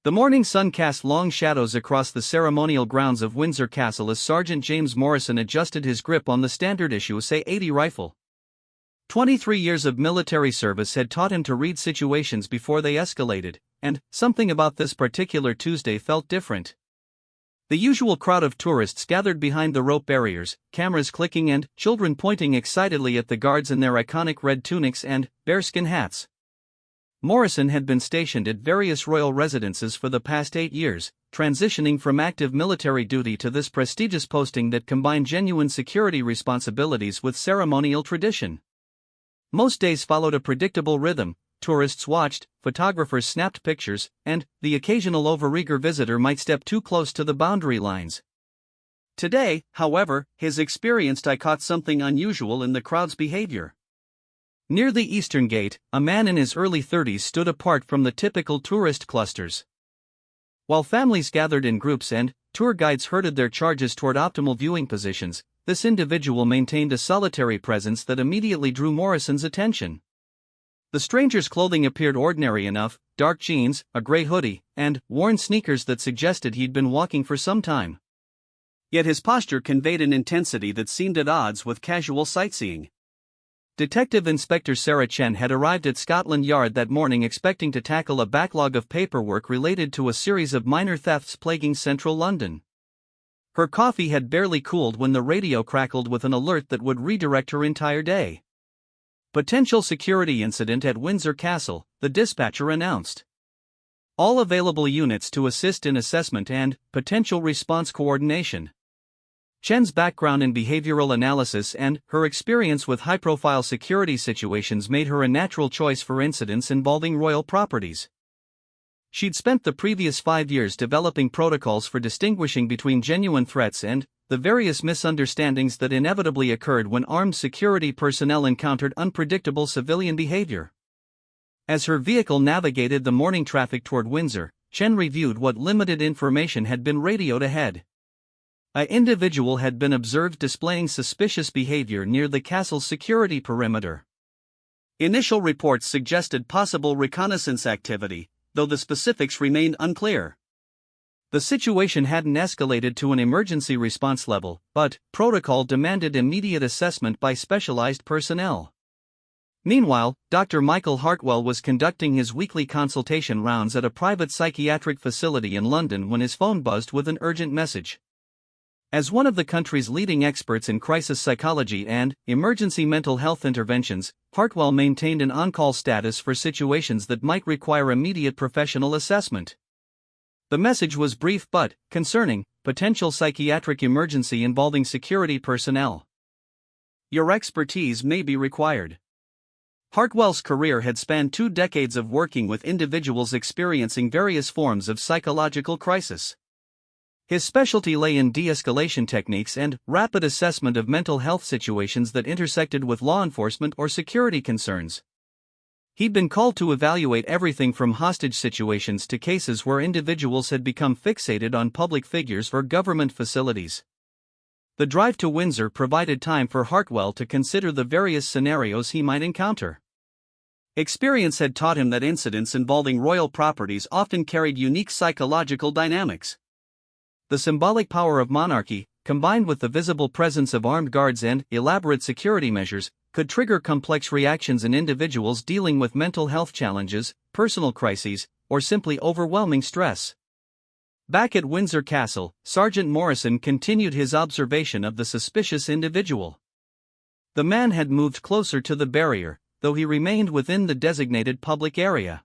The morning sun cast long shadows across the ceremonial grounds of Windsor Castle as Sergeant James Morrison adjusted his grip on the standard-issue SA-80 rifle. 23 years of military service had taught him to read situations before they escalated, and something about this particular Tuesday felt different. The usual crowd of tourists gathered behind the rope barriers, cameras clicking and children pointing excitedly at the guards in their iconic red tunics and bearskin hats. Morrison had been stationed at various royal residences for the past 8 years, transitioning from active military duty to this prestigious posting that combined genuine security responsibilities with ceremonial tradition. Most days followed a predictable rhythm. Tourists watched, photographers snapped pictures, and the occasional overeager visitor might step too close to the boundary lines. Today, however, I caught something unusual in the crowd's behavior. Near the eastern gate, a man in his early 30s stood apart from the typical tourist clusters. While families gathered in groups and tour guides herded their charges toward optimal viewing positions, this individual maintained a solitary presence that immediately drew Morrison's attention. The stranger's clothing appeared ordinary enough: dark jeans, a gray hoodie, and worn sneakers that suggested he'd been walking for some time. Yet his posture conveyed an intensity that seemed at odds with casual sightseeing. Detective Inspector Sarah Chen had arrived at Scotland Yard that morning expecting to tackle a backlog of paperwork related to a series of minor thefts plaguing central London. Her coffee had barely cooled when the radio crackled with an alert that would redirect her entire day. Potential security incident at Windsor Castle, the dispatcher announced. All available units to assist in assessment and potential response coordination. Chen's background in behavioral analysis and her experience with high-profile security situations made her a natural choice for incidents involving royal properties. She'd spent the previous 5 years developing protocols for distinguishing between genuine threats and the various misunderstandings that inevitably occurred when armed security personnel encountered unpredictable civilian behavior. As her vehicle navigated the morning traffic toward Windsor, Chen reviewed what limited information had been radioed ahead. An individual had been observed displaying suspicious behavior near the castle's security perimeter. Initial reports suggested possible reconnaissance activity, though the specifics remained unclear. The situation hadn't escalated to an emergency response level, but protocol demanded immediate assessment by specialized personnel. Meanwhile, Dr. Michael Hartwell was conducting his weekly consultation rounds at a private psychiatric facility in London when his phone buzzed with an urgent message. As one of the country's leading experts in crisis psychology and emergency mental health interventions, Hartwell maintained an on-call status for situations that might require immediate professional assessment. The message was brief but concerning: potential psychiatric emergency involving security personnel. Your expertise may be required. Hartwell's career had spanned 2 decades of working with individuals experiencing various forms of psychological crisis. His specialty lay in de-escalation techniques and rapid assessment of mental health situations that intersected with law enforcement or security concerns. He'd been called to evaluate everything from hostage situations to cases where individuals had become fixated on public figures or government facilities. The drive to Windsor provided time for Hartwell to consider the various scenarios he might encounter. Experience had taught him that incidents involving royal properties often carried unique psychological dynamics. The symbolic power of monarchy, combined with the visible presence of armed guards and elaborate security measures, could trigger complex reactions in individuals dealing with mental health challenges, personal crises, or simply overwhelming stress. Back at Windsor Castle, Sergeant Morrison continued his observation of the suspicious individual. The man had moved closer to the barrier, though he remained within the designated public area.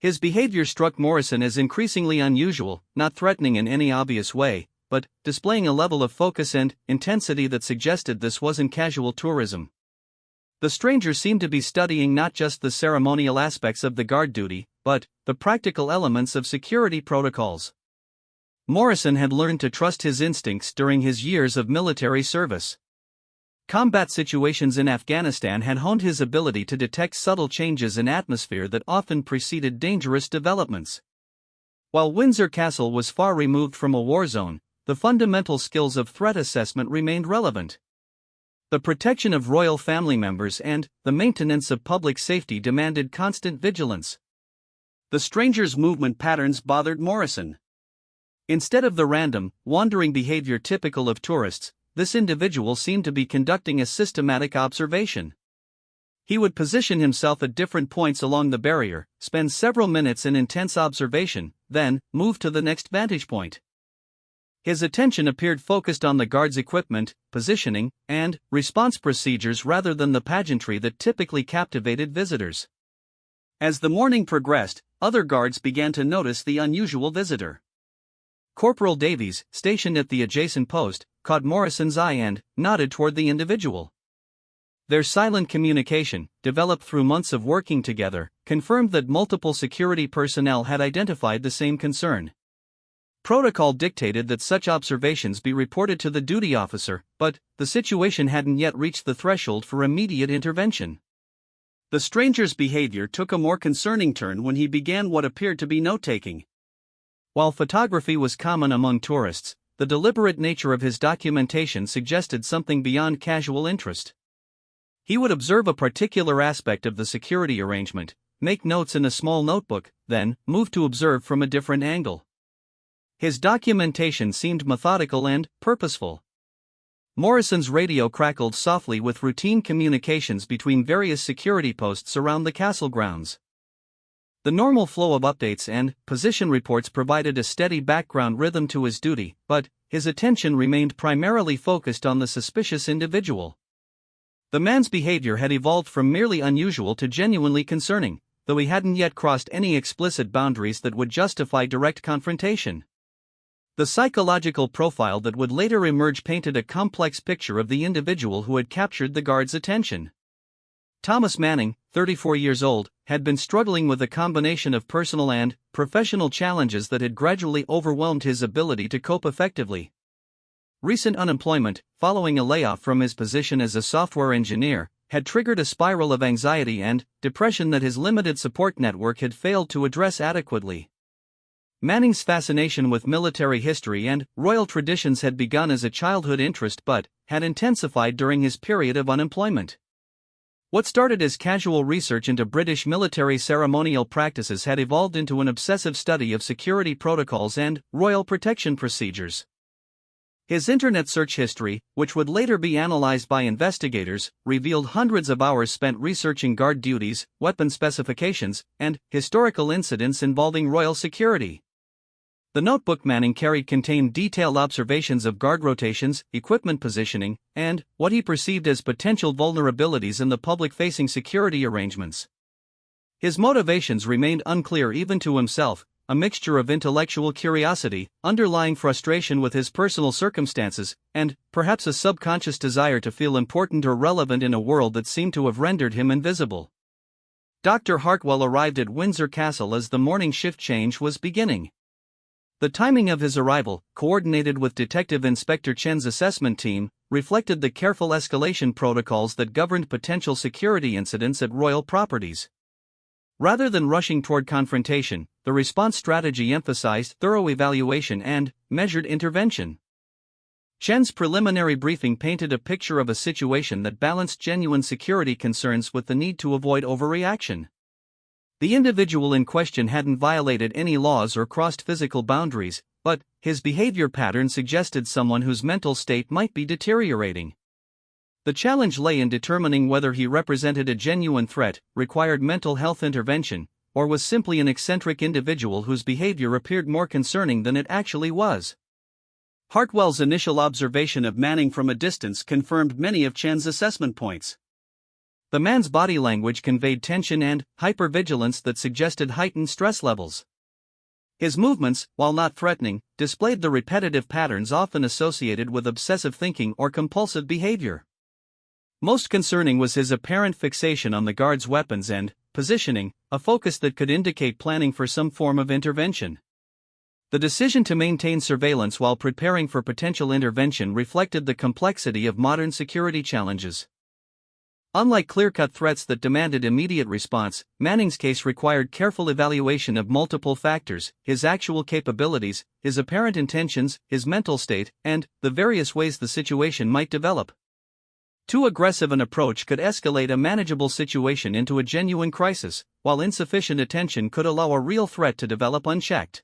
His behavior struck Morrison as increasingly unusual, not threatening in any obvious way, but displaying a level of focus and intensity that suggested this wasn't casual tourism. The stranger seemed to be studying not just the ceremonial aspects of the guard duty, but the practical elements of security protocols. Morrison had learned to trust his instincts during his years of military service. Combat situations in Afghanistan had honed his ability to detect subtle changes in atmosphere that often preceded dangerous developments. While Windsor Castle was far removed from a war zone, the fundamental skills of threat assessment remained relevant. The protection of royal family members and the maintenance of public safety demanded constant vigilance. The stranger's movement patterns bothered Morrison. Instead of the random, wandering behavior typical of tourists, this individual seemed to be conducting a systematic observation. He would position himself at different points along the barrier, spend several minutes in intense observation, then move to the next vantage point. His attention appeared focused on the guard's equipment, positioning, and response procedures rather than the pageantry that typically captivated visitors. As the morning progressed, other guards began to notice the unusual visitor. Corporal Davies, stationed at the adjacent post, caught Morrison's eye and nodded toward the individual. Their silent communication, developed through months of working together, confirmed that multiple security personnel had identified the same concern. Protocol dictated that such observations be reported to the duty officer, but the situation hadn't yet reached the threshold for immediate intervention. The stranger's behavior took a more concerning turn when he began what appeared to be note-taking. While photography was common among tourists, the deliberate nature of his documentation suggested something beyond casual interest. He would observe a particular aspect of the security arrangement, make notes in a small notebook, then move to observe from a different angle. His documentation seemed methodical and purposeful. Morrison's radio crackled softly with routine communications between various security posts around the castle grounds. The normal flow of updates and position reports provided a steady background rhythm to his duty, but his attention remained primarily focused on the suspicious individual. The man's behavior had evolved from merely unusual to genuinely concerning, though he hadn't yet crossed any explicit boundaries that would justify direct confrontation. The psychological profile that would later emerge painted a complex picture of the individual who had captured the guard's attention. Thomas Manning, 34 years old, had been struggling with a combination of personal and professional challenges that had gradually overwhelmed his ability to cope effectively. Recent unemployment, following a layoff from his position as a software engineer, had triggered a spiral of anxiety and depression that his limited support network had failed to address adequately. Manning's fascination with military history and royal traditions had begun as a childhood interest but had intensified during his period of unemployment. What started as casual research into British military ceremonial practices had evolved into an obsessive study of security protocols and royal protection procedures. His internet search history, which would later be analyzed by investigators, revealed hundreds of hours spent researching guard duties, weapon specifications, and historical incidents involving royal security. The notebook Manning carried contained detailed observations of guard rotations, equipment positioning, and what he perceived as potential vulnerabilities in the public-facing security arrangements. His motivations remained unclear even to himself, a mixture of intellectual curiosity, underlying frustration with his personal circumstances, and perhaps a subconscious desire to feel important or relevant in a world that seemed to have rendered him invisible. Dr. Hartwell arrived at Windsor Castle as the morning shift change was beginning. The timing of his arrival, coordinated with Detective Inspector Chen's assessment team, reflected the careful escalation protocols that governed potential security incidents at royal properties. Rather than rushing toward confrontation, the response strategy emphasized thorough evaluation and measured intervention. Chen's preliminary briefing painted a picture of a situation that balanced genuine security concerns with the need to avoid overreaction. The individual in question hadn't violated any laws or crossed physical boundaries, but his behavior pattern suggested someone whose mental state might be deteriorating. The challenge lay in determining whether he represented a genuine threat, required mental health intervention, or was simply an eccentric individual whose behavior appeared more concerning than it actually was. Hartwell's initial observation of Manning from a distance confirmed many of Chen's assessment points. The man's body language conveyed tension and hypervigilance that suggested heightened stress levels. His movements, while not threatening, displayed the repetitive patterns often associated with obsessive thinking or compulsive behavior. Most concerning was his apparent fixation on the guard's weapons and positioning, a focus that could indicate planning for some form of intervention. The decision to maintain surveillance while preparing for potential intervention reflected the complexity of modern security challenges. Unlike clear-cut threats that demanded immediate response, Manning's case required careful evaluation of multiple factors: his actual capabilities, his apparent intentions, his mental state, and the various ways the situation might develop. Too aggressive an approach could escalate a manageable situation into a genuine crisis, while insufficient attention could allow a real threat to develop unchecked.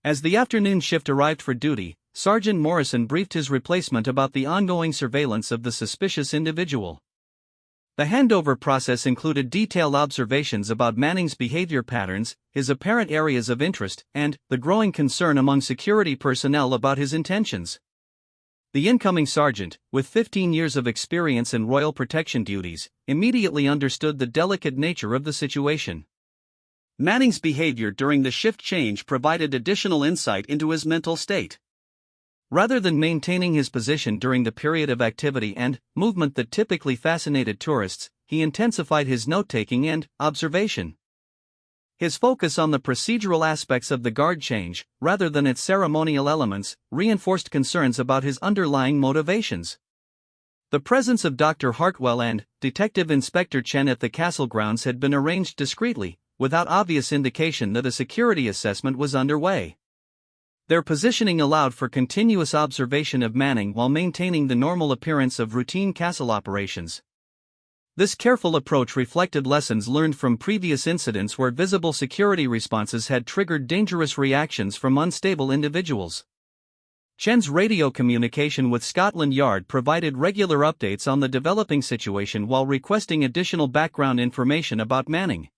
As the afternoon shift arrived for duty, Sergeant Morrison briefed his replacement about the ongoing surveillance of the suspicious individual. The handover process included detailed observations about Manning's behavior patterns, his apparent areas of interest, and the growing concern among security personnel about his intentions. The incoming sergeant, with 15 years of experience in royal protection duties, immediately understood the delicate nature of the situation. Manning's behavior during the shift change provided additional insight into his mental state. Rather than maintaining his position during the period of activity and movement that typically fascinated tourists, he intensified his note-taking and observation. His focus on the procedural aspects of the guard change, rather than its ceremonial elements, reinforced concerns about his underlying motivations. The presence of Dr. Hartwell and Detective Inspector Chen at the castle grounds had been arranged discreetly, without obvious indication that a security assessment was underway. Their positioning allowed for continuous observation of Manning while maintaining the normal appearance of routine castle operations. This careful approach reflected lessons learned from previous incidents where visible security responses had triggered dangerous reactions from unstable individuals. Chen's radio communication with Scotland Yard provided regular updates on the developing situation while requesting additional background information about Manning.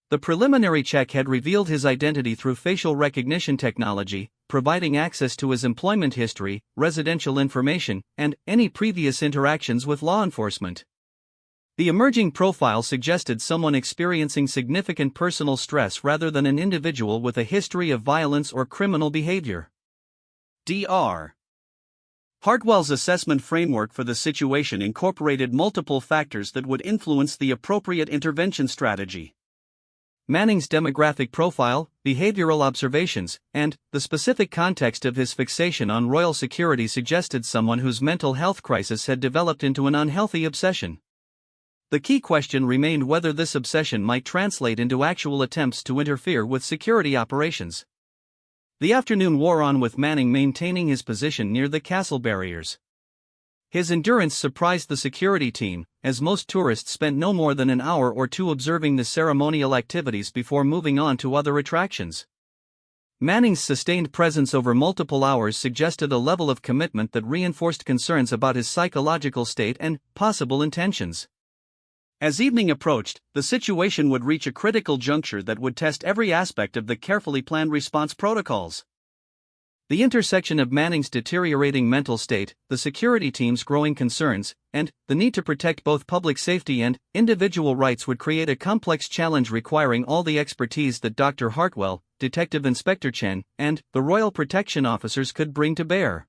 The preliminary check had revealed his identity through facial recognition technology, providing access to his employment history, residential information, and any previous interactions with law enforcement. The emerging profile suggested someone experiencing significant personal stress rather than an individual with a history of violence or criminal behavior. Dr. Hartwell's assessment framework for the situation incorporated multiple factors that would influence the appropriate intervention strategy. Manning's demographic profile, behavioral observations, and the specific context of his fixation on royal security suggested someone whose mental health crisis had developed into an unhealthy obsession. The key question remained whether this obsession might translate into actual attempts to interfere with security operations. The afternoon wore on with Manning maintaining his position near the castle barriers. His endurance surprised the security team, as most tourists spent no more than an hour or two observing the ceremonial activities before moving on to other attractions. Manning's sustained presence over multiple hours suggested a level of commitment that reinforced concerns about his psychological state and possible intentions. As evening approached, the situation would reach a critical juncture that would test every aspect of the carefully planned response protocols. The intersection of Manning's deteriorating mental state, the security team's growing concerns, and the need to protect both public safety and individual rights would create a complex challenge requiring all the expertise that Dr. Hartwell, Detective Inspector Chen, and the Royal Protection Officers could bring to bear.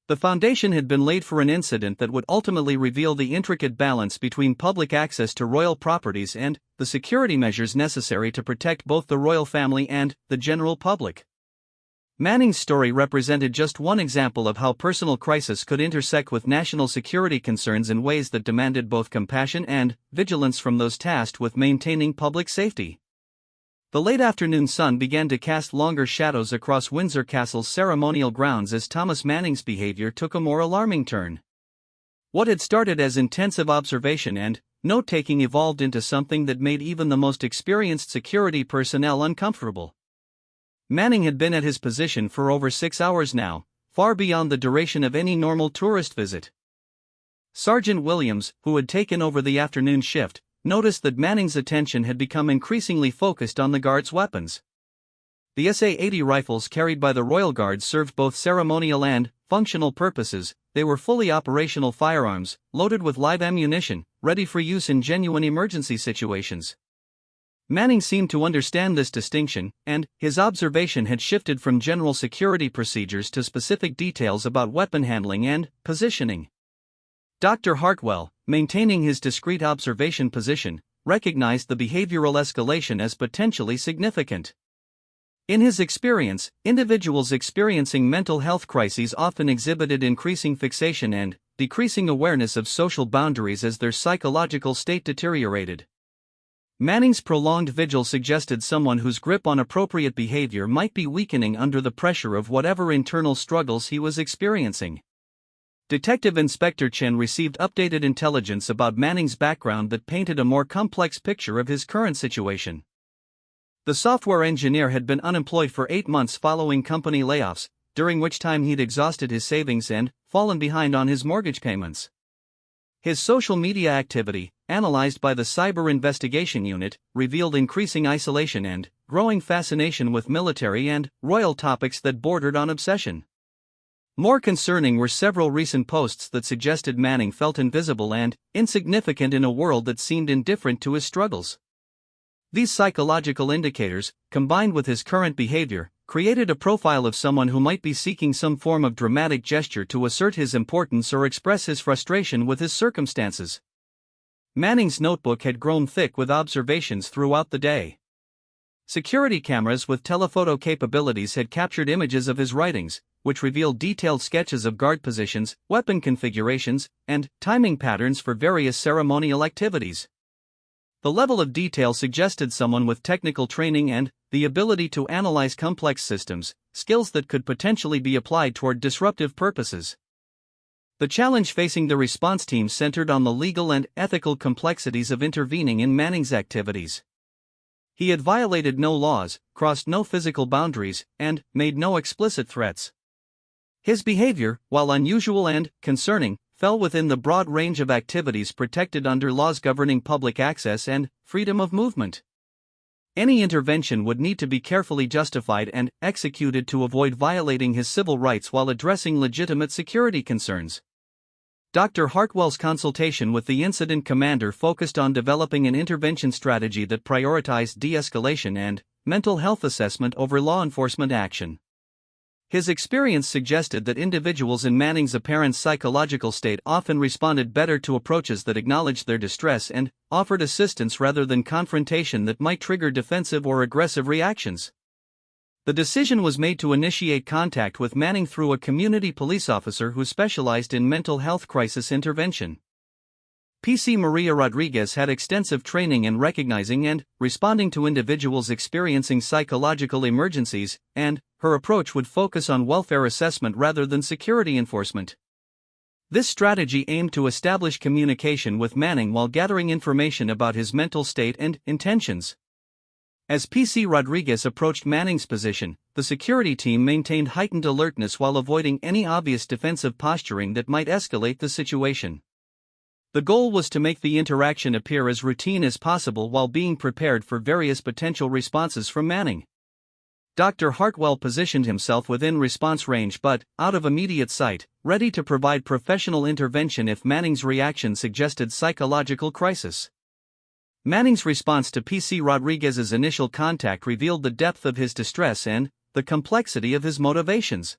The foundation had been laid for an incident that would ultimately reveal the intricate balance between public access to royal properties and the security measures necessary to protect both the royal family and the general public. Manning's story represented just one example of how personal crisis could intersect with national security concerns in ways that demanded both compassion and vigilance from those tasked with maintaining public safety. The late afternoon sun began to cast longer shadows across Windsor Castle's ceremonial grounds as Thomas Manning's behavior took a more alarming turn. What had started as intensive observation and note-taking evolved into something that made even the most experienced security personnel uncomfortable. Manning had been at his position for over 6 hours now, far beyond the duration of any normal tourist visit. Sergeant Williams, who had taken over the afternoon shift, noticed that Manning's attention had become increasingly focused on the guard's weapons. The SA-80 rifles carried by the Royal Guard served both ceremonial and functional purposes. They were fully operational firearms, loaded with live ammunition, ready for use in genuine emergency situations. Manning seemed to understand this distinction, and his observation had shifted from general security procedures to specific details about weapon handling and positioning. Dr. Hartwell, maintaining his discreet observation position, recognized the behavioral escalation as potentially significant. In his experience, individuals experiencing mental health crises often exhibited increasing fixation and decreasing awareness of social boundaries as their psychological state deteriorated. Manning's prolonged vigil suggested someone whose grip on appropriate behavior might be weakening under the pressure of whatever internal struggles he was experiencing. Detective Inspector Chen received updated intelligence about Manning's background that painted a more complex picture of his current situation. The software engineer had been unemployed for 8 months following company layoffs, during which time he'd exhausted his savings and fallen behind on his mortgage payments. His social media activity, analyzed by the Cyber Investigation Unit, revealed increasing isolation and growing fascination with military and royal topics that bordered on obsession. More concerning were several recent posts that suggested Manning felt invisible and insignificant in a world that seemed indifferent to his struggles. These psychological indicators, combined with his current behavior, created a profile of someone who might be seeking some form of dramatic gesture to assert his importance or express his frustration with his circumstances. Manning's notebook had grown thick with observations throughout the day. Security cameras with telephoto capabilities had captured images of his writings, which revealed detailed sketches of guard positions, weapon configurations, and timing patterns for various ceremonial activities. The level of detail suggested someone with technical training and the ability to analyze complex systems, skills that could potentially be applied toward disruptive purposes. The challenge facing the response team centered on the legal and ethical complexities of intervening in Manning's activities. He had violated no laws, crossed no physical boundaries, and made no explicit threats. His behavior, while unusual and concerning, fell within the broad range of activities protected under laws governing public access and freedom of movement. Any intervention would need to be carefully justified and executed to avoid violating his civil rights while addressing legitimate security concerns. Dr. Hartwell's consultation with the incident commander focused on developing an intervention strategy that prioritized de-escalation and mental health assessment over law enforcement action. His experience suggested that individuals in Manning's apparent psychological state often responded better to approaches that acknowledged their distress and offered assistance rather than confrontation that might trigger defensive or aggressive reactions. The decision was made to initiate contact with Manning through a community police officer who specialized in mental health crisis intervention. PC Maria Rodriguez had extensive training in recognizing and responding to individuals experiencing psychological emergencies, and her approach would focus on welfare assessment rather than security enforcement. This strategy aimed to establish communication with Manning while gathering information about his mental state and intentions. As PC Rodriguez approached Manning's position, the security team maintained heightened alertness while avoiding any obvious defensive posturing that might escalate the situation. The goal was to make the interaction appear as routine as possible while being prepared for various potential responses from Manning. Dr. Hartwell positioned himself within response range but out of immediate sight, ready to provide professional intervention if Manning's reaction suggested psychological crisis. Manning's response to PC Rodriguez's initial contact revealed the depth of his distress and the complexity of his motivations.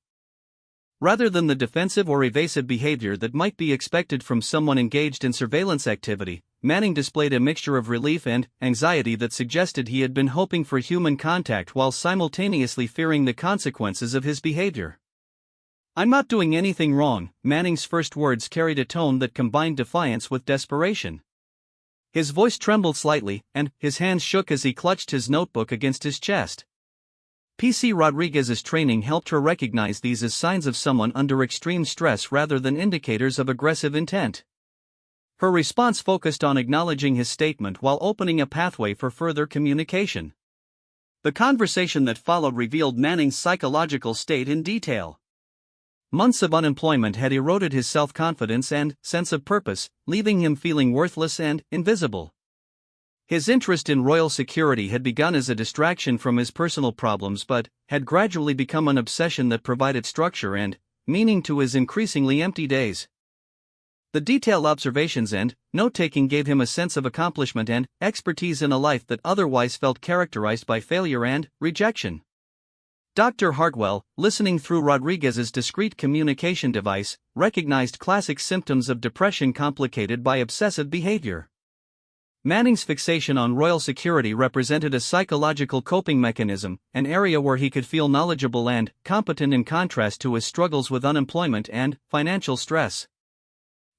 Rather than the defensive or evasive behavior that might be expected from someone engaged in surveillance activity, Manning displayed a mixture of relief and anxiety that suggested he had been hoping for human contact while simultaneously fearing the consequences of his behavior. "I'm not doing anything wrong," Manning's first words carried a tone that combined defiance with desperation. His voice trembled slightly, and his hands shook as he clutched his notebook against his chest. PC Rodriguez's training helped her recognize these as signs of someone under extreme stress rather than indicators of aggressive intent. Her response focused on acknowledging his statement while opening a pathway for further communication. The conversation that followed revealed Manning's psychological state in detail. Months of unemployment had eroded his self-confidence and sense of purpose, leaving him feeling worthless and invisible. His interest in royal security had begun as a distraction from his personal problems but had gradually become an obsession that provided structure and meaning to his increasingly empty days. The detailed observations and note-taking gave him a sense of accomplishment and expertise in a life that otherwise felt characterized by failure and rejection. Dr. Hartwell, listening through Rodriguez's discreet communication device, recognized classic symptoms of depression complicated by obsessive behavior. Manning's fixation on royal security represented a psychological coping mechanism, an area where he could feel knowledgeable and competent in contrast to his struggles with unemployment and financial stress.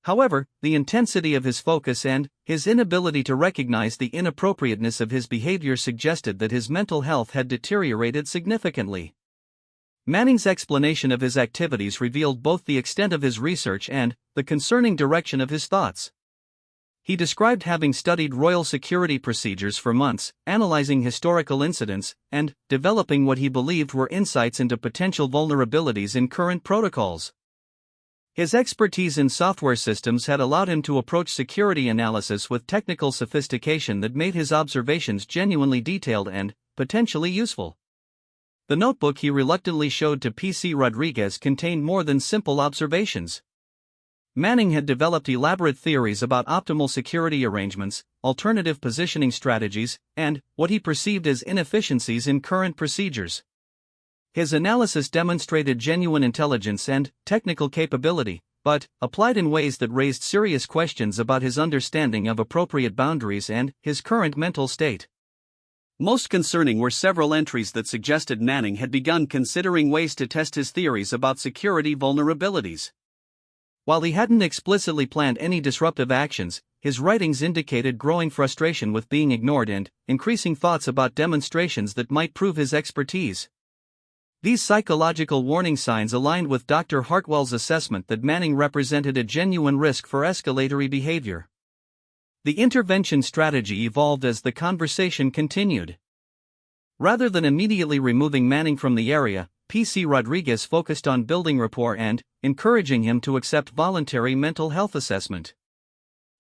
However, the intensity of his focus and his inability to recognize the inappropriateness of his behavior suggested that his mental health had deteriorated significantly. Manning's explanation of his activities revealed both the extent of his research and the concerning direction of his thoughts. He described having studied royal security procedures for months, analyzing historical incidents, and developing what he believed were insights into potential vulnerabilities in current protocols. His expertise in software systems had allowed him to approach security analysis with technical sophistication that made his observations genuinely detailed and potentially useful. The notebook he reluctantly showed to P.C. Rodriguez contained more than simple observations. Manning had developed elaborate theories about optimal security arrangements, alternative positioning strategies, and what he perceived as inefficiencies in current procedures. His analysis demonstrated genuine intelligence and technical capability, but applied in ways that raised serious questions about his understanding of appropriate boundaries and his current mental state. Most concerning were several entries that suggested Manning had begun considering ways to test his theories about security vulnerabilities. While he hadn't explicitly planned any disruptive actions, his writings indicated growing frustration with being ignored and increasing thoughts about demonstrations that might prove his expertise. These psychological warning signs aligned with Dr. Hartwell's assessment that Manning represented a genuine risk for escalatory behavior. The intervention strategy evolved as the conversation continued. Rather than immediately removing Manning from the area, P.C. Rodriguez focused on building rapport and encouraging him to accept voluntary mental health assessment.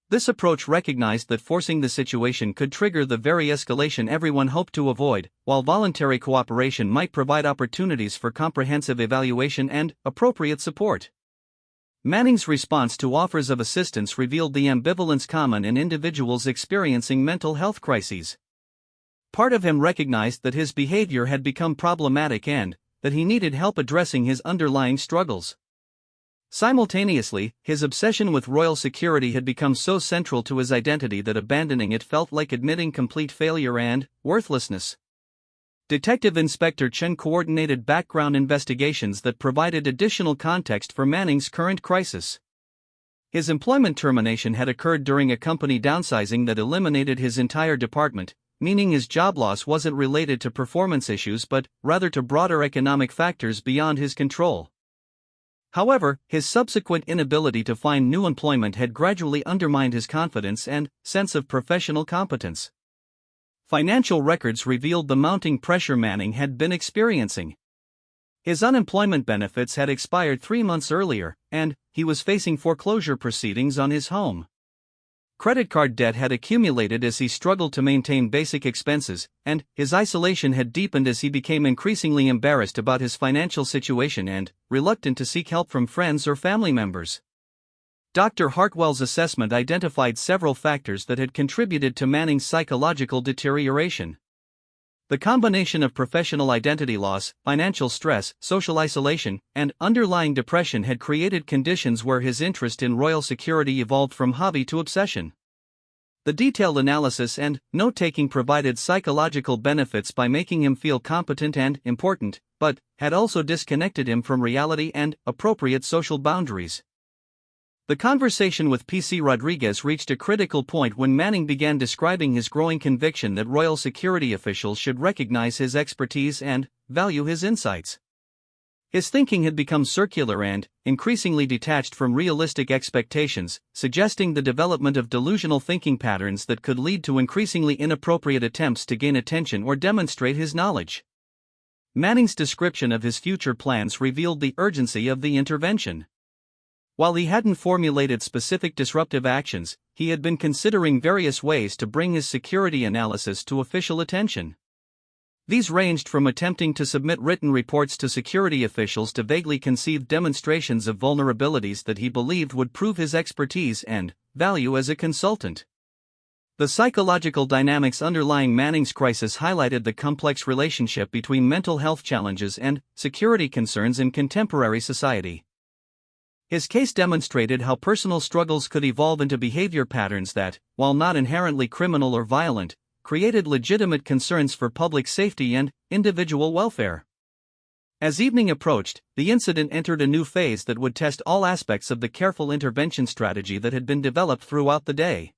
This approach recognized that forcing the situation could trigger the very escalation everyone hoped to avoid, while voluntary cooperation might provide opportunities for comprehensive evaluation and appropriate support. Manning's response to offers of assistance revealed the ambivalence common in individuals experiencing mental health crises. Part of him recognized that his behavior had become problematic and that he needed help addressing his underlying struggles. Simultaneously, his obsession with royal security had become so central to his identity that abandoning it felt like admitting complete failure and worthlessness. Detective Inspector Chen coordinated background investigations that provided additional context for Manning's current crisis. His employment termination had occurred during a company downsizing that eliminated his entire department, meaning his job loss wasn't related to performance issues but rather to broader economic factors beyond his control. However, his subsequent inability to find new employment had gradually undermined his confidence and sense of professional competence. Financial records revealed the mounting pressure Manning had been experiencing. His unemployment benefits had expired 3 months earlier, and he was facing foreclosure proceedings on his home. Credit card debt had accumulated as he struggled to maintain basic expenses, and his isolation had deepened as he became increasingly embarrassed about his financial situation and reluctant to seek help from friends or family members. Dr. Hartwell's assessment identified several factors that had contributed to Manning's psychological deterioration. The combination of professional identity loss, financial stress, social isolation, and underlying depression had created conditions where his interest in royal security evolved from hobby to obsession. The detailed analysis and note-taking provided psychological benefits by making him feel competent and important, but had also disconnected him from reality and appropriate social boundaries. The conversation with P.C. Rodriguez reached a critical point when Manning began describing his growing conviction that royal security officials should recognize his expertise and value his insights. His thinking had become circular and increasingly detached from realistic expectations, suggesting the development of delusional thinking patterns that could lead to increasingly inappropriate attempts to gain attention or demonstrate his knowledge. Manning's description of his future plans revealed the urgency of the intervention. While he hadn't formulated specific disruptive actions, he had been considering various ways to bring his security analysis to official attention. These ranged from attempting to submit written reports to security officials to vaguely conceived demonstrations of vulnerabilities that he believed would prove his expertise and value as a consultant. The psychological dynamics underlying Manning's crisis highlighted the complex relationship between mental health challenges and security concerns in contemporary society. His case demonstrated how personal struggles could evolve into behavior patterns that, while not inherently criminal or violent, created legitimate concerns for public safety and individual welfare. As evening approached, the incident entered a new phase that would test all aspects of the careful intervention strategy that had been developed throughout the day.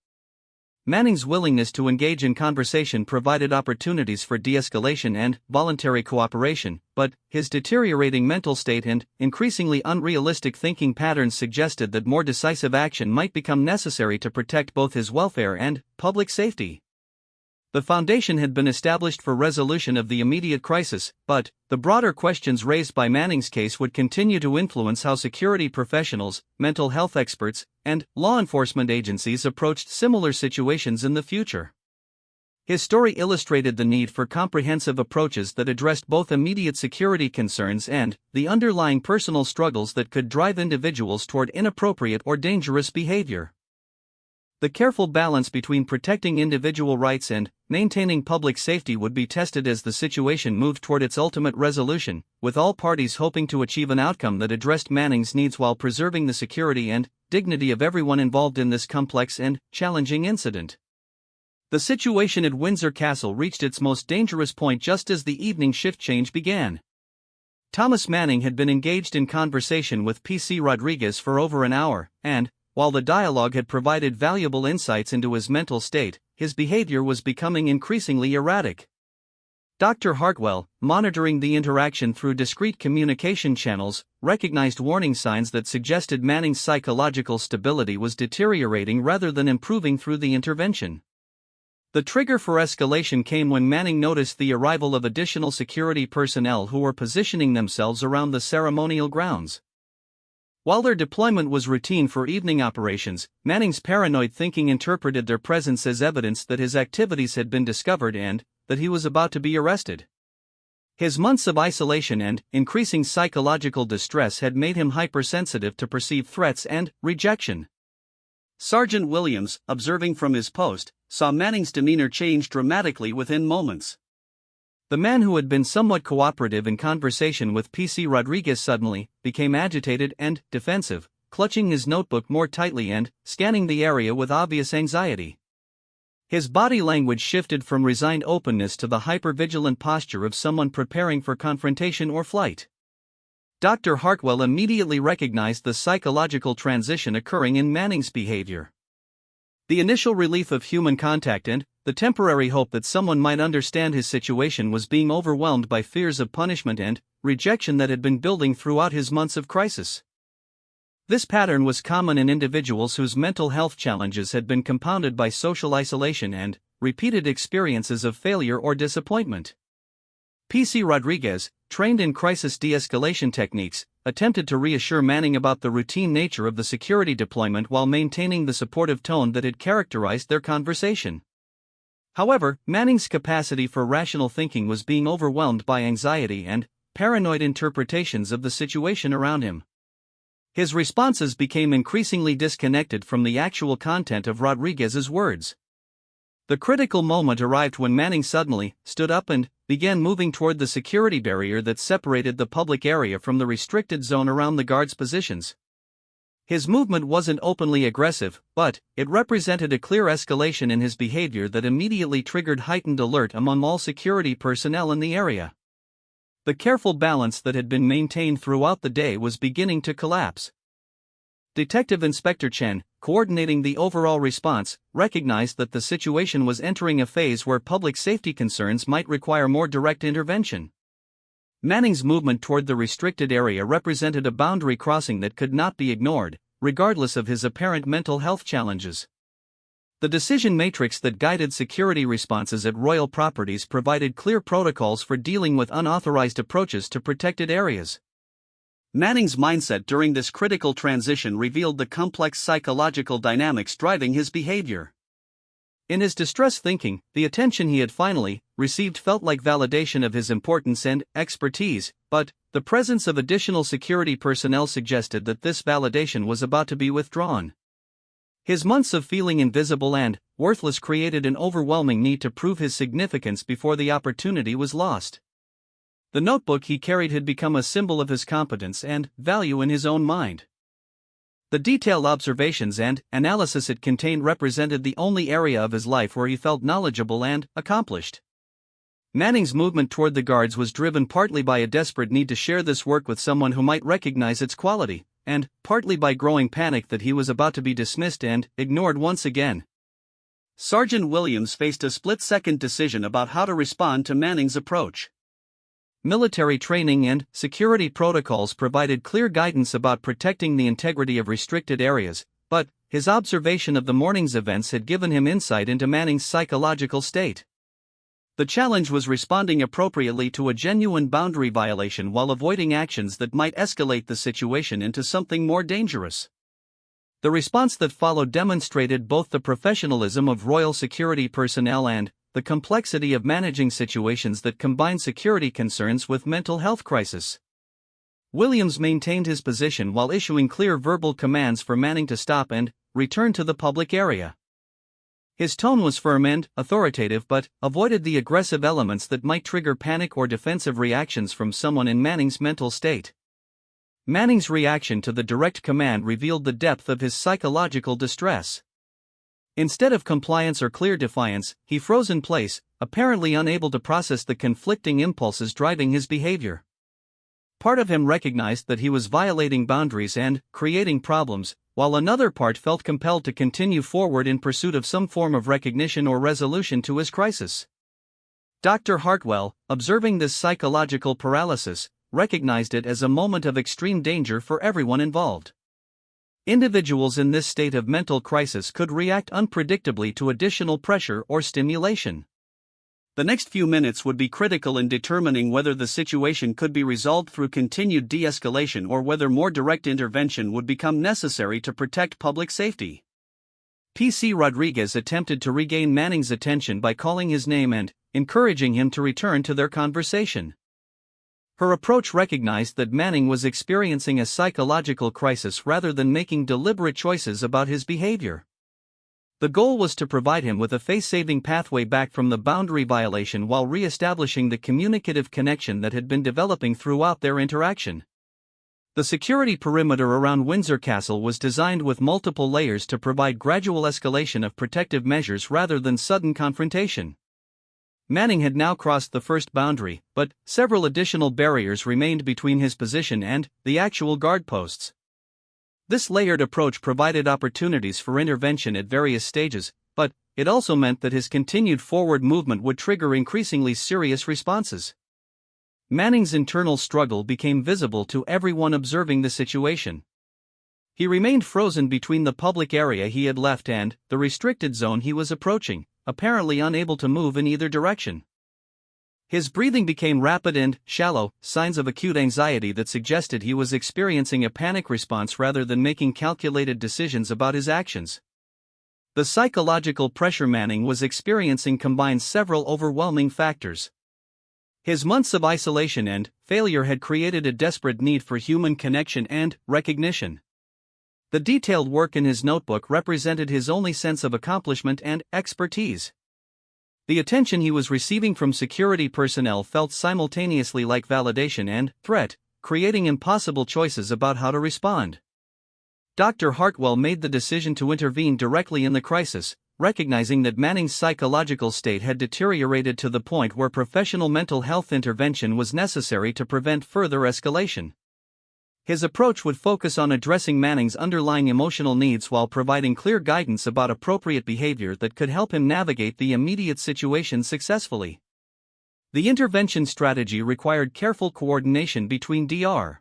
Manning's willingness to engage in conversation provided opportunities for de-escalation and voluntary cooperation, but his deteriorating mental state and increasingly unrealistic thinking patterns suggested that more decisive action might become necessary to protect both his welfare and public safety. The foundation had been established for resolution of the immediate crisis, but the broader questions raised by Manning's case would continue to influence how security professionals, mental health experts, and law enforcement agencies approached similar situations in the future. His story illustrated the need for comprehensive approaches that addressed both immediate security concerns and the underlying personal struggles that could drive individuals toward inappropriate or dangerous behavior. The careful balance between protecting individual rights and maintaining public safety would be tested as the situation moved toward its ultimate resolution, with all parties hoping to achieve an outcome that addressed Manning's needs while preserving the security and dignity of everyone involved in this complex and challenging incident. The situation at Windsor Castle reached its most dangerous point just as the evening shift change began. Thomas Manning had been engaged in conversation with P.C. Rodriguez for over an hour, and, while the dialogue had provided valuable insights into his mental state, his behavior was becoming increasingly erratic. Dr. Hartwell, monitoring the interaction through discrete communication channels, recognized warning signs that suggested Manning's psychological stability was deteriorating rather than improving through the intervention. The trigger for escalation came when Manning noticed the arrival of additional security personnel who were positioning themselves around the ceremonial grounds. While their deployment was routine for evening operations, Manning's paranoid thinking interpreted their presence as evidence that his activities had been discovered and that he was about to be arrested. His months of isolation and increasing psychological distress had made him hypersensitive to perceived threats and rejection. Sergeant Williams, observing from his post, saw Manning's demeanor change dramatically within moments. The man who had been somewhat cooperative in conversation with P.C. Rodriguez suddenly became agitated and defensive, clutching his notebook more tightly and scanning the area with obvious anxiety. His body language shifted from resigned openness to the hypervigilant posture of someone preparing for confrontation or flight. Dr. Hartwell immediately recognized the psychological transition occurring in Manning's behavior. The initial relief of human contact and the temporary hope that someone might understand his situation was being overwhelmed by fears of punishment and rejection that had been building throughout his months of crisis. This pattern was common in individuals whose mental health challenges had been compounded by social isolation and repeated experiences of failure or disappointment. P.C. Rodriguez, trained in crisis de-escalation techniques, attempted to reassure Manning about the routine nature of the security deployment while maintaining the supportive tone that had characterized their conversation. However, Manning's capacity for rational thinking was being overwhelmed by anxiety and paranoid interpretations of the situation around him. His responses became increasingly disconnected from the actual content of Rodriguez's words. The critical moment arrived when Manning suddenly stood up and began moving toward the security barrier that separated the public area from the restricted zone around the guards' positions. His movement wasn't openly aggressive, but it represented a clear escalation in his behavior that immediately triggered heightened alert among all security personnel in the area. The careful balance that had been maintained throughout the day was beginning to collapse. Detective Inspector Chen, coordinating the overall response, recognized that the situation was entering a phase where public safety concerns might require more direct intervention. Manning's movement toward the restricted area represented a boundary crossing that could not be ignored, regardless of his apparent mental health challenges. The decision matrix that guided security responses at Royal Properties provided clear protocols for dealing with unauthorized approaches to protected areas. Manning's mindset during this critical transition revealed the complex psychological dynamics driving his behavior. In his distressed thinking, the attention he had finally received felt like validation of his importance and expertise, but the presence of additional security personnel suggested that this validation was about to be withdrawn. His months of feeling invisible and worthless created an overwhelming need to prove his significance before the opportunity was lost. The notebook he carried had become a symbol of his competence and value in his own mind. The detailed observations and analysis it contained represented the only area of his life where he felt knowledgeable and accomplished. Manning's movement toward the guards was driven partly by a desperate need to share this work with someone who might recognize its quality, and partly by growing panic that he was about to be dismissed and ignored once again. Sergeant Williams faced a split-second decision about how to respond to Manning's approach. Military training and security protocols provided clear guidance about protecting the integrity of restricted areas, but his observation of the morning's events had given him insight into Manning's psychological state. The challenge was responding appropriately to a genuine boundary violation while avoiding actions that might escalate the situation into something more dangerous. The response that followed demonstrated both the professionalism of Royal Security personnel and the complexity of managing situations that combine security concerns with mental health crisis. Williams maintained his position while issuing clear verbal commands for Manning to stop and return to the public area. His tone was firm and authoritative but avoided the aggressive elements that might trigger panic or defensive reactions from someone in Manning's mental state. Manning's reaction to the direct command revealed the depth of his psychological distress. Instead of compliance or clear defiance, he froze in place, apparently unable to process the conflicting impulses driving his behavior. Part of him recognized that he was violating boundaries and creating problems, while another part felt compelled to continue forward in pursuit of some form of recognition or resolution to his crisis. Dr. Hartwell, observing this psychological paralysis, recognized it as a moment of extreme danger for everyone involved. Individuals in this state of mental crisis could react unpredictably to additional pressure or stimulation. The next few minutes would be critical in determining whether the situation could be resolved through continued de-escalation or whether more direct intervention would become necessary to protect public safety. P.C. Rodriguez attempted to regain Manning's attention by calling his name and encouraging him to return to their conversation. Her approach recognized that Manning was experiencing a psychological crisis rather than making deliberate choices about his behavior. The goal was to provide him with a face-saving pathway back from the boundary violation while re-establishing the communicative connection that had been developing throughout their interaction. The security perimeter around Windsor Castle was designed with multiple layers to provide gradual escalation of protective measures rather than sudden confrontation. Manning had now crossed the first boundary, but several additional barriers remained between his position and the actual guard posts. This layered approach provided opportunities for intervention at various stages, but it also meant that his continued forward movement would trigger increasingly serious responses. Manning's internal struggle became visible to everyone observing the situation. He remained frozen between the public area he had left and the restricted zone he was approaching, apparently unable to move in either direction. His breathing became rapid and shallow, signs of acute anxiety that suggested he was experiencing a panic response rather than making calculated decisions about his actions. The psychological pressure Manning was experiencing combined several overwhelming factors. His months of isolation and failure had created a desperate need for human connection and recognition. The detailed work in his notebook represented his only sense of accomplishment and expertise. The attention he was receiving from security personnel felt simultaneously like validation and threat, creating impossible choices about how to respond. Dr. Hartwell made the decision to intervene directly in the crisis, recognizing that Manning's psychological state had deteriorated to the point where professional mental health intervention was necessary to prevent further escalation. His approach would focus on addressing Manning's underlying emotional needs while providing clear guidance about appropriate behavior that could help him navigate the immediate situation successfully. The intervention strategy required careful coordination between Dr.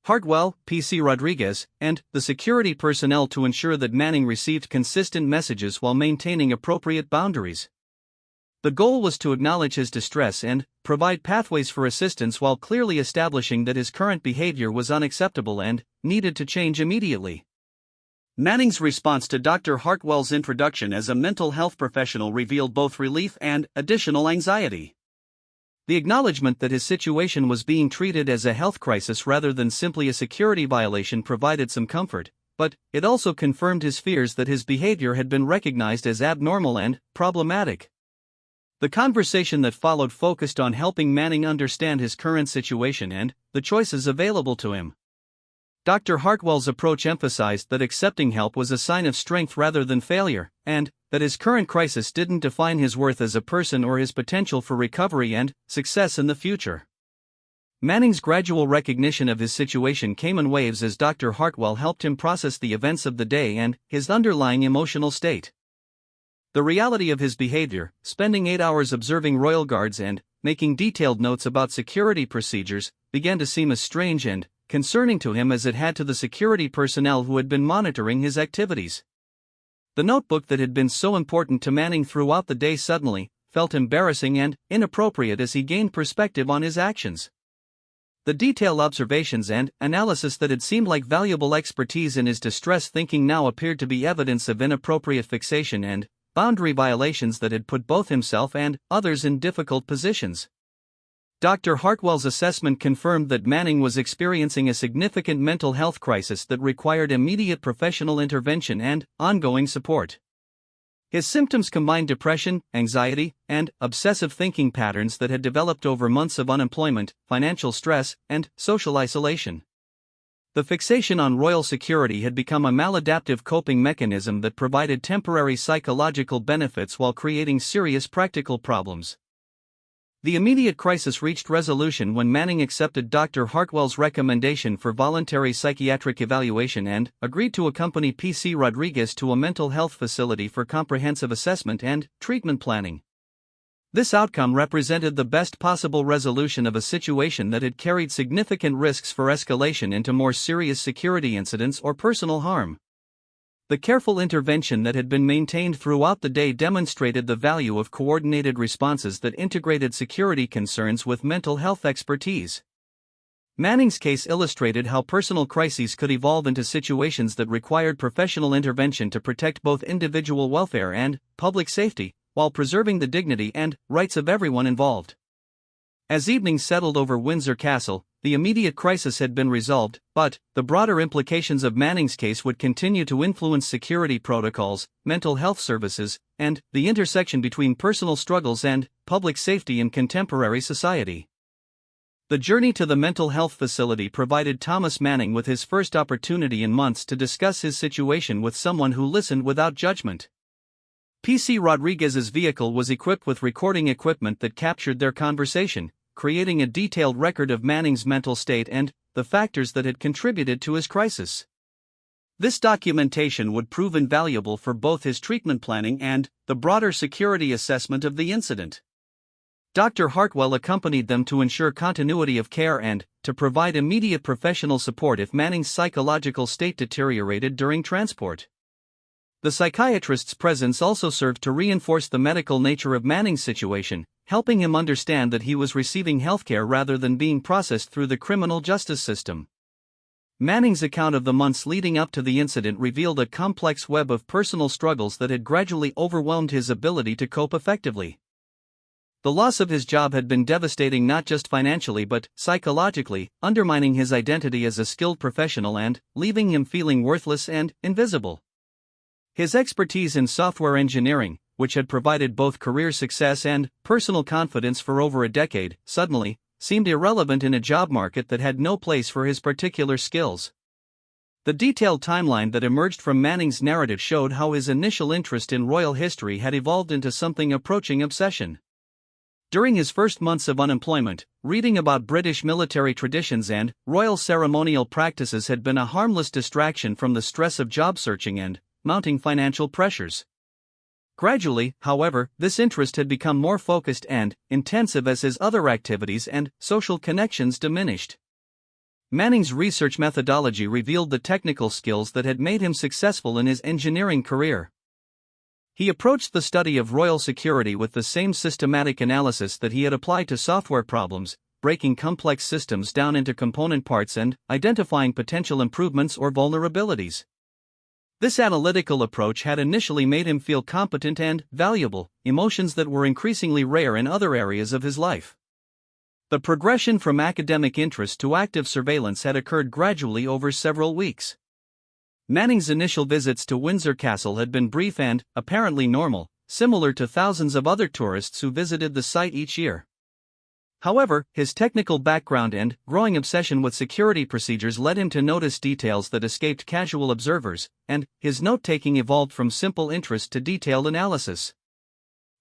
Hartwell, P.C. Rodriguez, and the security personnel to ensure that Manning received consistent messages while maintaining appropriate boundaries. The goal was to acknowledge his distress and provide pathways for assistance while clearly establishing that his current behavior was unacceptable and needed to change immediately. Manning's response to Dr. Hartwell's introduction as a mental health professional revealed both relief and additional anxiety. The acknowledgement that his situation was being treated as a health crisis rather than simply a security violation provided some comfort, but it also confirmed his fears that his behavior had been recognized as abnormal and problematic. The conversation that followed focused on helping Manning understand his current situation and the choices available to him. Dr. Hartwell's approach emphasized that accepting help was a sign of strength rather than failure, and that his current crisis didn't define his worth as a person or his potential for recovery and success in the future. Manning's gradual recognition of his situation came in waves as Dr. Hartwell helped him process the events of the day and his underlying emotional state. The reality of his behavior, spending 8 hours observing royal guards and making detailed notes about security procedures, began to seem as strange and concerning to him as it had to the security personnel who had been monitoring his activities. The notebook that had been so important to Manning throughout the day suddenly felt embarrassing and inappropriate as he gained perspective on his actions. The detailed observations and analysis that had seemed like valuable expertise in his distress thinking now appeared to be evidence of inappropriate fixation and boundary violations that had put both himself and others in difficult positions. Dr. Hartwell's assessment confirmed that Manning was experiencing a significant mental health crisis that required immediate professional intervention and ongoing support. His symptoms combined depression, anxiety, and obsessive thinking patterns that had developed over months of unemployment, financial stress, and social isolation. The fixation on royal security had become a maladaptive coping mechanism that provided temporary psychological benefits while creating serious practical problems. The immediate crisis reached resolution when Manning accepted Dr. Hartwell's recommendation for voluntary psychiatric evaluation and agreed to accompany P.C. Rodriguez to a mental health facility for comprehensive assessment and treatment planning. This outcome represented the best possible resolution of a situation that had carried significant risks for escalation into more serious security incidents or personal harm. The careful intervention that had been maintained throughout the day demonstrated the value of coordinated responses that integrated security concerns with mental health expertise. Manning's case illustrated how personal crises could evolve into situations that required professional intervention to protect both individual welfare and public safety, while preserving the dignity and rights of everyone involved. As evening settled over Windsor Castle, the immediate crisis had been resolved, but the broader implications of Manning's case would continue to influence security protocols, mental health services, and the intersection between personal struggles and public safety in contemporary society. The journey to the mental health facility provided Thomas Manning with his first opportunity in months to discuss his situation with someone who listened without judgment. P.C. Rodriguez's vehicle was equipped with recording equipment that captured their conversation, creating a detailed record of Manning's mental state and the factors that had contributed to his crisis. This documentation would prove invaluable for both his treatment planning and the broader security assessment of the incident. Dr. Hartwell accompanied them to ensure continuity of care and to provide immediate professional support if Manning's psychological state deteriorated during transport. The psychiatrist's presence also served to reinforce the medical nature of Manning's situation, helping him understand that he was receiving healthcare rather than being processed through the criminal justice system. Manning's account of the months leading up to the incident revealed a complex web of personal struggles that had gradually overwhelmed his ability to cope effectively. The loss of his job had been devastating not just financially but psychologically, undermining his identity as a skilled professional and leaving him feeling worthless and invisible. His expertise in software engineering, which had provided both career success and personal confidence for over a decade, suddenly seemed irrelevant in a job market that had no place for his particular skills. The detailed timeline that emerged from Manning's narrative showed how his initial interest in royal history had evolved into something approaching obsession. During his first months of unemployment, reading about British military traditions and royal ceremonial practices had been a harmless distraction from the stress of job searching and mounting financial pressures. Gradually, however, this interest had become more focused and intensive as his other activities and social connections diminished. Manning's research methodology revealed the technical skills that had made him successful in his engineering career. He approached the study of royal security with the same systematic analysis that he had applied to software problems, breaking complex systems down into component parts and identifying potential improvements or vulnerabilities. This analytical approach had initially made him feel competent and valuable, emotions that were increasingly rare in other areas of his life. The progression from academic interest to active surveillance had occurred gradually over several weeks. Manning's initial visits to Windsor Castle had been brief and apparently normal, similar to thousands of other tourists who visited the site each year. However, his technical background and growing obsession with security procedures led him to notice details that escaped casual observers, and his note-taking evolved from simple interest to detailed analysis.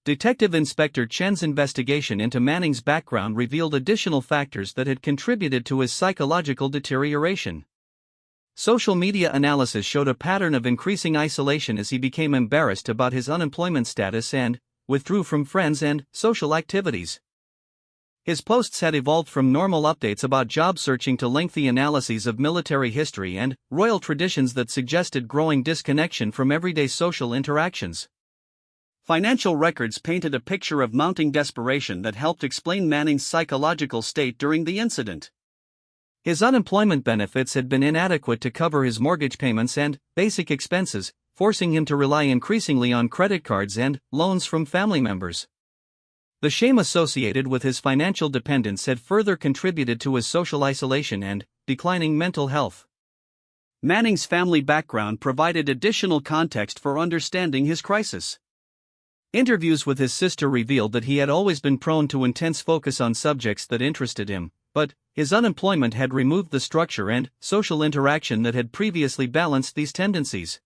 Detective Inspector Chen's investigation into Manning's background revealed additional factors that had contributed to his psychological deterioration. social media analysis showed a pattern of increasing isolation as he became embarrassed about his unemployment status and withdrew from friends and social activities. His posts had evolved from normal updates about job searching to lengthy analyses of military history and royal traditions that suggested growing disconnection from everyday social interactions. Financial records painted a picture of mounting desperation that helped explain Manning's psychological state during the incident. His unemployment benefits had been inadequate to cover his mortgage payments and basic expenses, forcing him to rely increasingly on credit cards and loans from family members. The shame associated with his financial dependence had further contributed to his social isolation and declining mental health. Manning's family background provided additional context for understanding his crisis. Interviews with his sister revealed that he had always been prone to intense focus on subjects that interested him, but his unemployment had removed the structure and social interaction that had previously balanced these tendencies.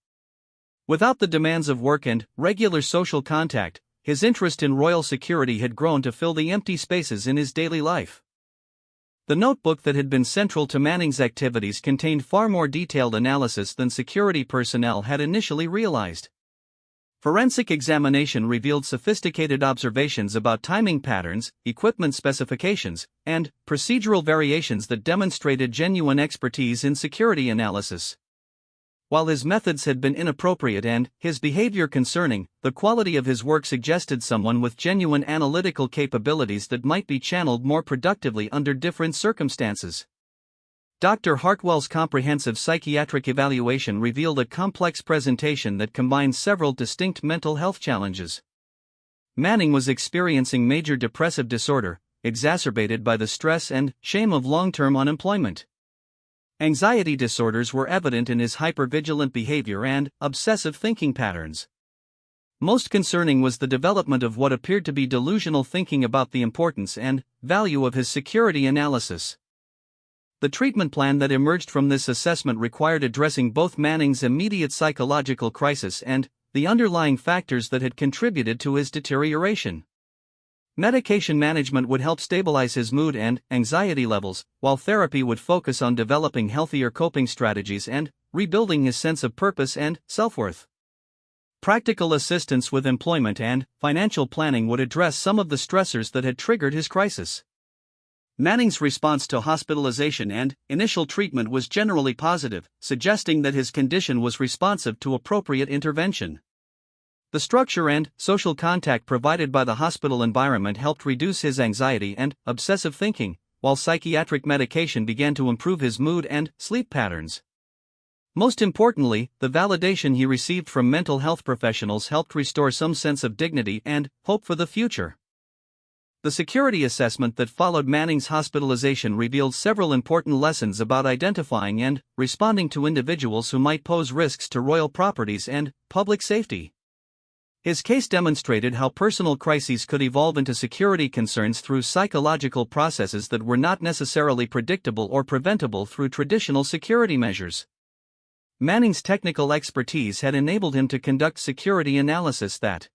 Without the demands of work and regular social contact, his interest in royal security had grown to fill the empty spaces in his daily life. The notebook that had been central to Manning's activities contained far more detailed analysis than security personnel had initially realized. Forensic examination revealed sophisticated observations about timing patterns, equipment specifications, and procedural variations that demonstrated genuine expertise in security analysis. While his methods had been inappropriate and his behavior concerning, the quality of his work suggested someone with genuine analytical capabilities that might be channeled more productively under different circumstances. Dr. Hartwell's comprehensive psychiatric evaluation revealed a complex presentation that combined several distinct mental health challenges. Manning was experiencing major depressive disorder, exacerbated by the stress and shame of long-term unemployment. Anxiety disorders were evident in his hypervigilant behavior and obsessive thinking patterns. Most concerning was the development of what appeared to be delusional thinking about the importance and value of his security analysis. The treatment plan that emerged from this assessment required addressing both Manning's immediate psychological crisis and the underlying factors that had contributed to his deterioration. Medication management would help stabilize his mood and anxiety levels, while therapy would focus on developing healthier coping strategies and rebuilding his sense of purpose and self-worth. Practical assistance with employment and financial planning would address some of the stressors that had triggered his crisis. Manning's response to hospitalization and initial treatment was generally positive, suggesting that his condition was responsive to appropriate intervention. The structure and social contact provided by the hospital environment helped reduce his anxiety and obsessive thinking, while psychiatric medication began to improve his mood and sleep patterns. Most importantly, the validation he received from mental health professionals helped restore some sense of dignity and hope for the future. The security assessment that followed Manning's hospitalization revealed several important lessons about identifying and responding to individuals who might pose risks to royal properties and public safety. His case demonstrated how personal crises could evolve into security concerns through psychological processes that were not necessarily predictable or preventable through traditional security measures. Manning's technical expertise had enabled him to conduct security analysis that